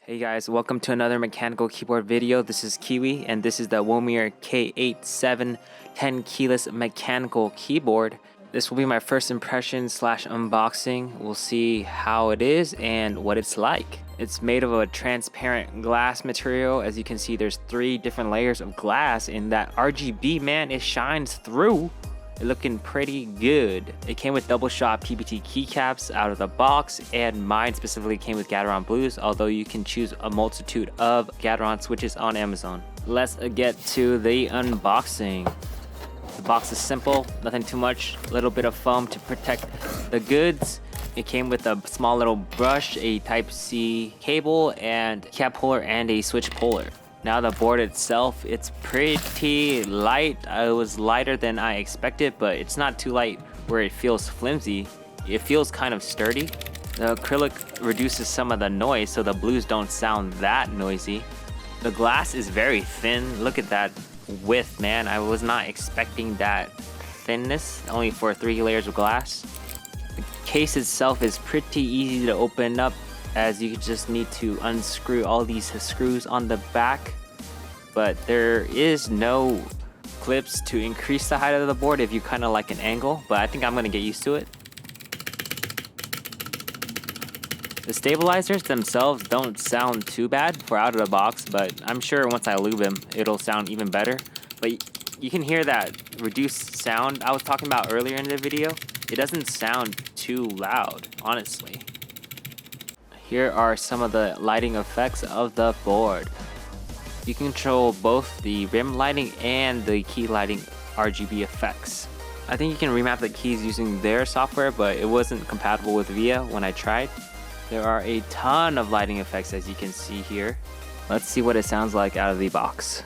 Hey guys, welcome to another mechanical keyboard video. This is Kiwi and this is the Womier K87 10-keyless mechanical keyboard. This will be my first impression slash unboxing. We'll see how it is and what it's like. It's made of a transparent glass material. As you can see, there's 3 different layers of glass, and that RGB, man, it shines through. Looking pretty good. It came with double shot PBT keycaps out of the box, and mine specifically came with Gateron blues, although you can choose a multitude of Gateron switches on Amazon. Let's get to the unboxing. The box is simple, nothing too much, a little bit of foam to protect the goods. It came with a small little brush, a Type-C cable, and cap puller and a switch puller. Now the board itself, it's pretty light. It was lighter than I expected, but it's not too light where it feels flimsy. It feels kind of sturdy. The acrylic reduces some of the noise, so the blues don't sound that noisy. The glass is very thin. Look at that width, man. I was not expecting that thinness, only for 3 layers of glass. The case itself is pretty easy to open up, as you just need to unscrew all these screws on the back, but there is no clips to increase the height of the board if you kind of like an angle, but I think I'm gonna get used to it. The stabilizers themselves don't sound too bad for out of the box, but I'm sure once I lube them it'll sound even better. But you can hear that reduced sound I was talking about earlier in the video. It doesn't sound too loud, honestly. Here are some of the lighting effects of the board. You can control both the rim lighting and the key lighting RGB effects. I think you can remap the keys using their software, but it wasn't compatible with VIA when I tried. There are a ton of lighting effects, as you can see here. Let's see what it sounds like out of the box.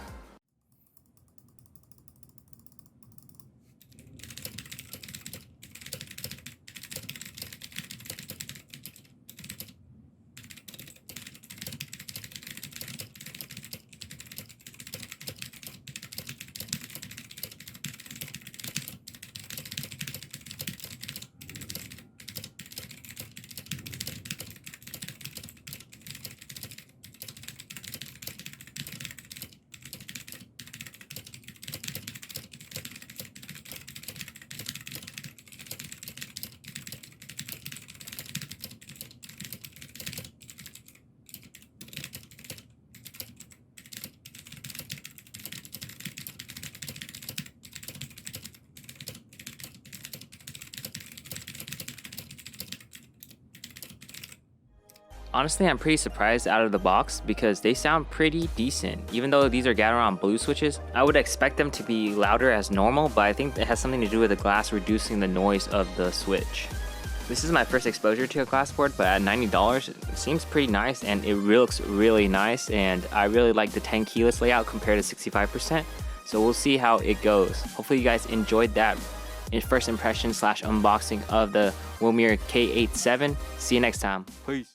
Honestly, I'm pretty surprised out of the box because they sound pretty decent. Even though these are Gateron blue switches, I would expect them to be louder as normal, but I think it has something to do with the glass reducing the noise of the switch. This is my first exposure to a glass board, but at $90, it seems pretty nice and it looks really nice, and I really like the 10 keyless layout compared to 65%. So we'll see how it goes. Hopefully you guys enjoyed that first impression slash unboxing of the Womier K87. See you next time. Peace.